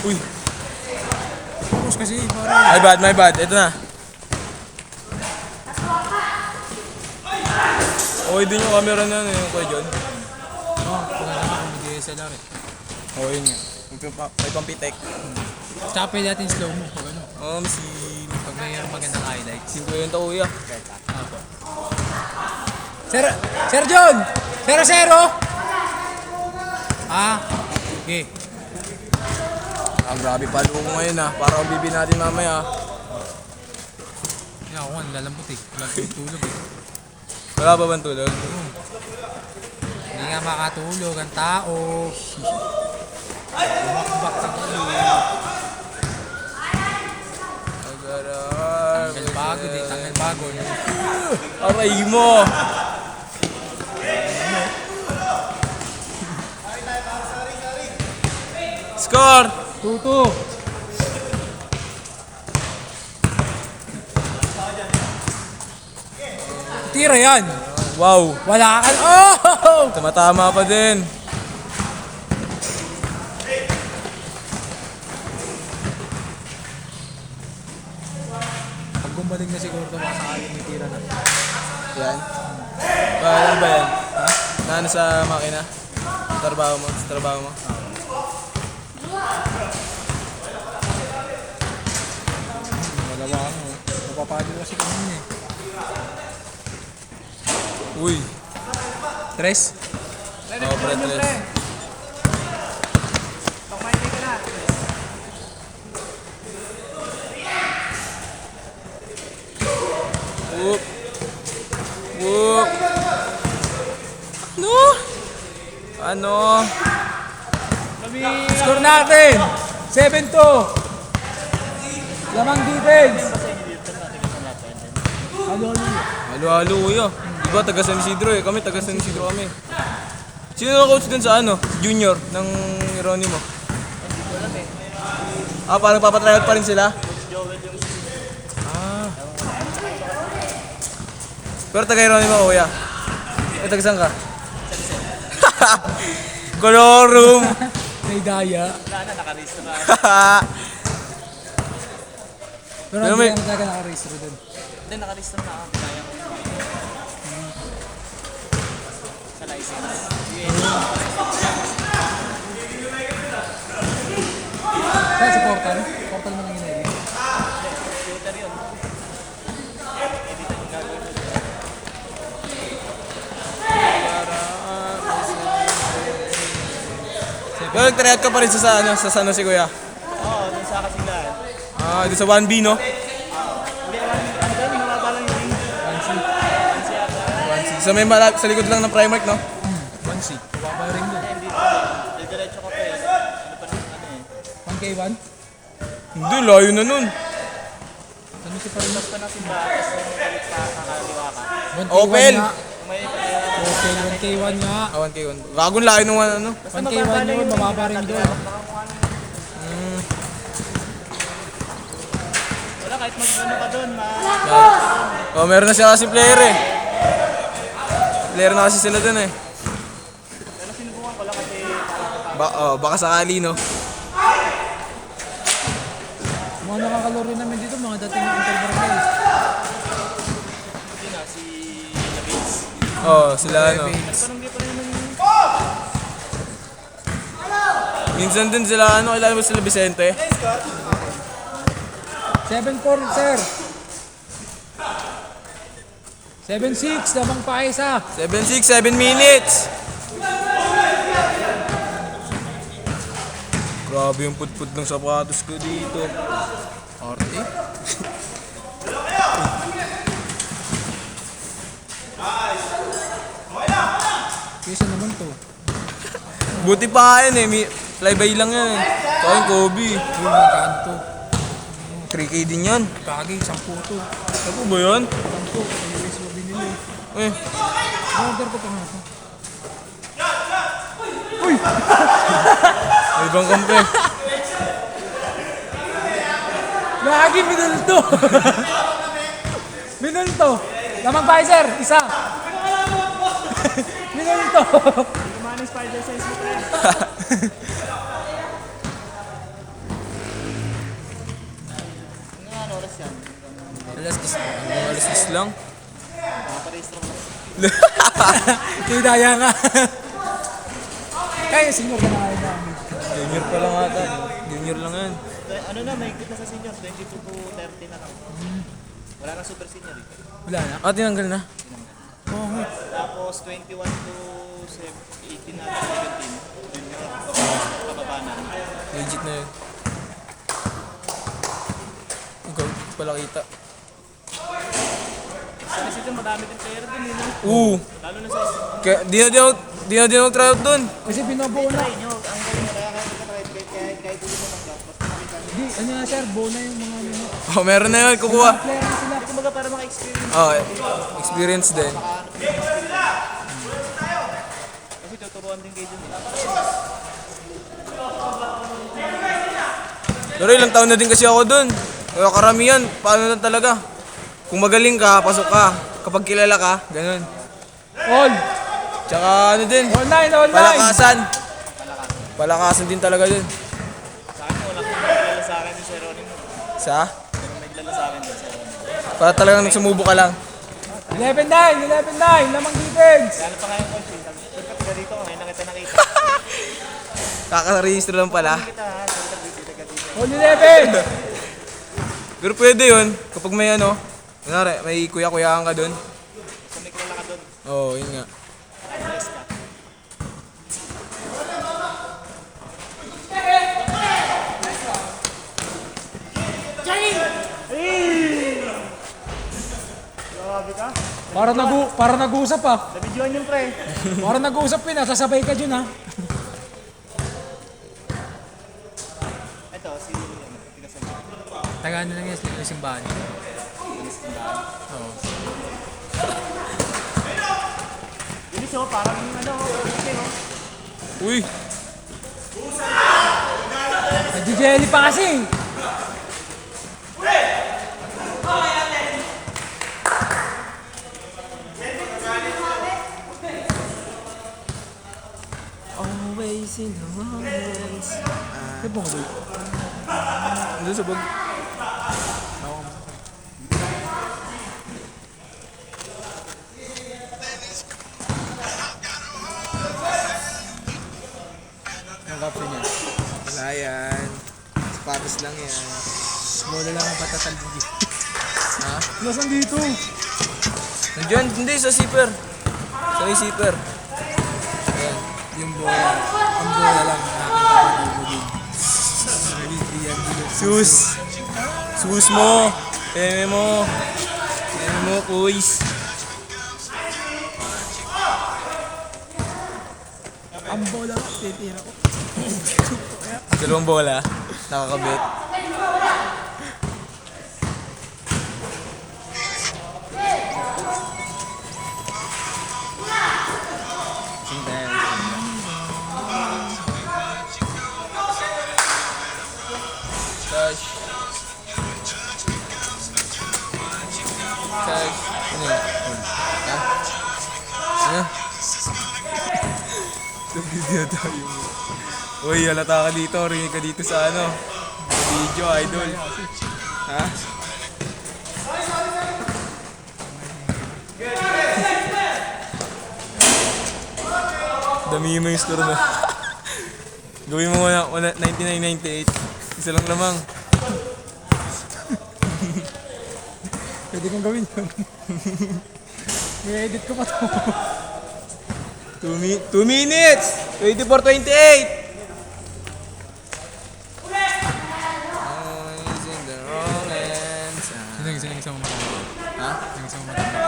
Uy. Push kasi, pare. My bad. Ito na. Okay din yung camera na yung Kuya John. Oo, pagkala ka kung mag-DSLR eh. Oo, yun nga. May pampitek. Tsaka pwede natin slow mo pag ano. Si... Pag may magandang highlights. 50 Kuya. Apo. Sir John! 0-0! Okay. Grabe palo ko ngayon Para bibi natin mamaya. Yan ako nga, nilalambot eh. Wala ko tulog eh. Wala ba bang tulog? Hindi nga makatulog ang tao. Bumakbak sa ulo. Tanggal bago din, tanggal bago. Aray mo! Score! 2-2. Tira yan. Wow! Wala ka. Oh! Tama pa din. Pag gumaling na siguro ito, makakali may tira na. Yan. Ano ba yan? Ano sa makina? Sa trabaho mo? Magawa ko. Napapalo kasi kanina eh. Uy! Tres? Oo, pre. Whoop! Ano? Score natin! 7-2! Lamang defense! Halo-halo kuya. Diba taga San Isidro eh. Kami taga San Isidro kami. Sino na coach dun sa junior ng Geronimo? Parang papatryout pa rin sila? Pero taga Geronimo kuya. Taga saan ka? Colorum! May daya. Wala na, nakarehistro na. Pero Pero hindi may- naman talaga nakarehistro dun. Hindi, nakarehistro na ako. Kaya ko. Sa license. Kaya sa portal? Portal mo nang ginagawa. Computer yun. Editan yung gagawin mo. Pero nag-tryout ka pa rin sa San Jose kuya? Oo, dun sa Kasiglahan. Dito sa 1B no? Hindi, ano ba yung mababa lang yung ring? Fancy yata. 1C. So may sa likod lang ng Primark no? 1C. Bababa rin dun. Hindi, hindi. Diretso ka pa eh. Ano pa rin, 1K1? Hindi, layo na nun. Ano si Parin? Basta na si Batas yung balik sa kakaliwa ka. 1K1 Opel! nga. May Opel, 1K1 nga. 1K1. Gagong layo nung ano. 1K1 yun, mababa rin dun. Wala, kahit mag-ano ka dun, Meron na siya kasi player eh. Player na kasi sila dun eh. pero sinubukan ko lang kasi Baka sakali no? Mga nakakalaro namin dito, mga dating interbarangay. yun si Labins. Sila ano. Parang hindi pa rin naman yung... Minsan din sila kilala mo sila Vicente? 7-4, sir. 7-6, lamang pa isa. 7-6, 7 minutes! Grabe yung putput ng sapatos ko dito. Arte? Kesa naman to. Buti pa nga yan eh. Flyby lang yan eh. Saka yung Kobe. Yung magkano to? 3K din yan. Kagi, 10 to. Ako ba yan? 10 to. Sa US mo binili. Eh, Order ko pa nga to. may ibang kampe. Lagi binulto. Binulto. Lamang pa sir, isa. Binulto. Gumawa ng spider size mo tayo. Alas 10 lang. Nakaparehistro ko. Tinidaya nga. Kaya senior ka na kayo namin. Junior pa lang ata. Junior lang yan. Ano na, may na sa senior, 22 to 30 na lang. Wala na super senior eh. Wala na. Ah, tinanggal na. Oo. Tapos 21 to 18 na 17. Junior, pababa na. Legit na yun. Ikaw, pala kita. Sa senior, madami din player din yun. Lalo na sa kaya, di na din ako try out dun. Kasi binobuo na. try nyo. Ang gawin nyo, kaya kahit hindi mo mag-drop. Basta makita nyo. Di, ano na sir, buo na yung mga ano. Oh, meron na yun, kukuha. Player na sila. Kumbaga para maka-experience. Oh, experience din. Kasi tuturuan din kayo dun. Pero ilang taon na din kasi ako dun. Kaya karamihan, paano lang talaga. Kung magaling ka, pasok ka. Kapag kilala ka, ganun. All. Tsaka ano din, Online. palakasan. Palakasan din talaga dun. Sa akin, wala kang naglala sa akin yung Sir Ronin. Sa? Pero naglala sa akin yung Sir Ronin. Para talagang nagsumubo ka lang. 11-9, lamang defense. Kaya ano pa nga yung coach eh. Sabi, "Sir, ka dito, ngayon na kita nakita." Kaka-register lang pala. Kita ha, sir, ka dito, ka dito. All 11. Pero pwede yun, kapag may ano, kunwari, may kuya-kuyaan ka dun. Kung may kilala ka dun, Oo, yun nga. yes ka. Grabe ka. Para nag-uusap ah. Nabidyoan yung pre. Para nag-uusap yun ah. Sasabay ka dyan ah. Ito, si Tigasan. Tagaan na lang yan, sila yung simbahan. Oo. Bilis oh, parang ano, okay oh. Uy! Nag-jelly pa kasi. Always in the moments. Ano ba nga Doon sa bag. Ang caption niya. Wala yan. Sapatos lang yan. Bola lang ang patatalbog. Ha? Nasaan dito? Nandiyan, hindi, sa zipper. Sa may zipper. Ayan. Yung bola. Ang bola lang ang aking patatalbogin. Sus! Sus mo! Teme mo! Teme mo, kuys! Ang bola. Titira ko. Dalawang bola. Nakakabit. Touch. Touch. Ano yun? Ha? Ano? Sa video tayo. Uy, halata ka dito. Ringin ka dito sa ano. Sa video, idol. Ha? Dami mo yung store mo. Gawin mo muna 99.98. Isa lang lamang. Pwede kong gawin yun. I-edit ko pa to. 2 minutes! 24.28! Always in the wrong hands. Sino yung isang matanda? Ha? Yung isang matanda.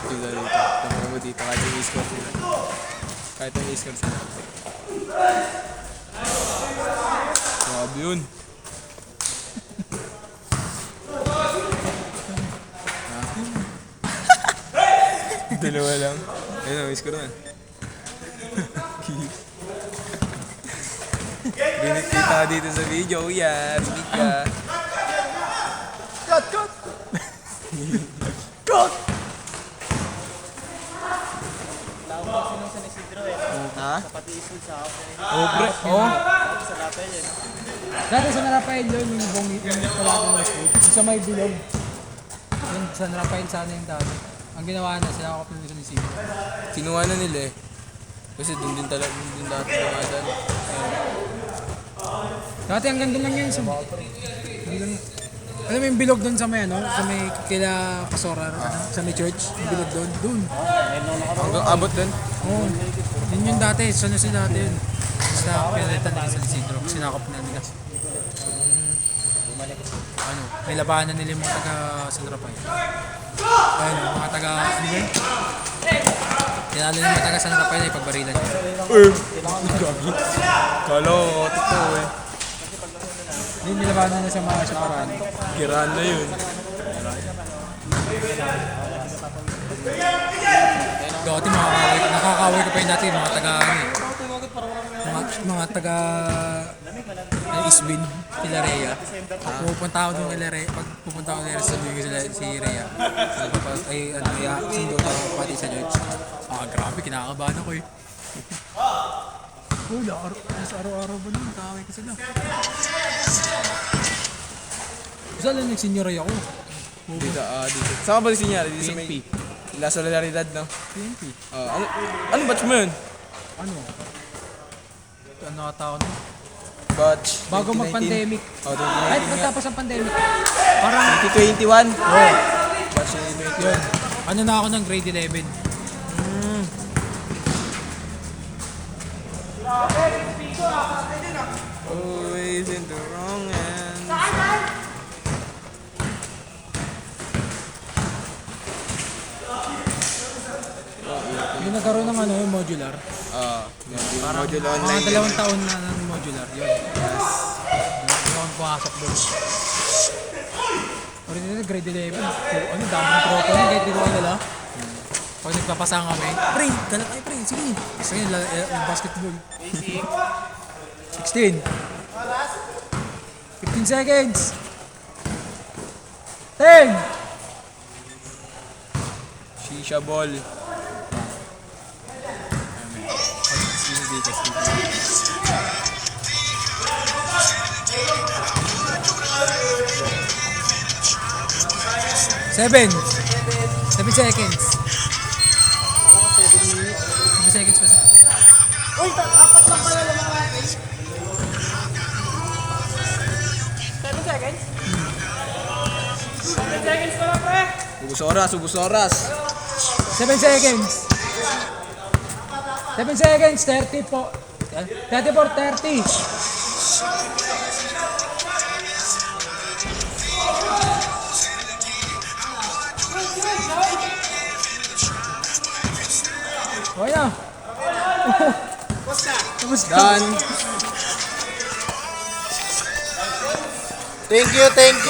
Dito, dito. Tama mo dito kahit yung score sila. Kahit yung score sila. Grabe yun. Dalawa lang. Ayun o, score na. Binit kita ka dito sa video, kuya. Speak ka. Cut! Cut! Tawag kasi nung San Isidro eh. Ha? Sa pati isod sa house na rin. Oh, pre. Oh. Tapos sa lapel eh. Dati sa Narapael yun, yung talaga ng school. Sa may bilog. San Rafael sana yung dati. Ang ginawa na, sinakop na nila ni Sino. Kinuha na nila eh. Kasi doon din talaga, doon din dati dumadaan. Dati hanggang doon lang yan sa... Hanggang... Alam mo yung bilog doon sa may ano? Sa may kila Pasora, sa may church? Yung bilog doon? Doon. Hanggang abot doon. Oo. Yun yung dati. Saan na sila dati yun? Basta pinalitan nila sa Isidro. Sinakop na nila. Ano? May labanan nila yung mga taga San Rafael. Ayun, mga taga... Ano ba yun? Tinalo yung mga taga San Rafael ay pagbarilan niya. Gabi. Kala ko, totoo eh. Hindi nilabanan na sa mga saparaan. Kiraan na yun. Dati nakakaway ko pa yun dati, mga taga ano eh. Mga taga Isbin, kila Rhea. Pupunta ako doon kila Rhea. Pag pupunta ako kila Rhea, sabihin ko sila si Rhea. Ay, ano, sundo na pati sa church. Grabe, kinakabahan ako eh. Sa araw-araw ba nun? Kaway ko sila. Gusto lang nag-senioray ako. Dito, dito. Saan ka ba sinyari? Dito sa may... La Solidaridad, no? PNP. Ano batch mo yun? Ano? Ano taon? Batch Bago 2019. mag-pandemic. Oh, Kahit 2019 nga. magtapos ang pandemic. Parang, 2021. oh, Batch 2021. yun. Ano na ako ng grade 11. Always in the wrong hands. Yung nagkaroon ng ano, yung modular. Yung Parang module mga online. 2 taon na ng modular. Yun. Doon ako pumasok doon. Original grade 11. Ano, dami ng tropa yun. Kahit dito nila. Pag nagpapasang kami, pre, galat ay pre, sige. Sige, basketball. 16. 15 seconds. 10. Shisha ball. Seven seconds. 7 seconds pa sa. Uy, apat lang pala naman natin. 7 seconds? 7 seconds pa lang, pre. Ubus oras, ubus oras. 7 seconds. 7 seconds. 30 po. 34, 30. O yan. Done. Thank you, thank you.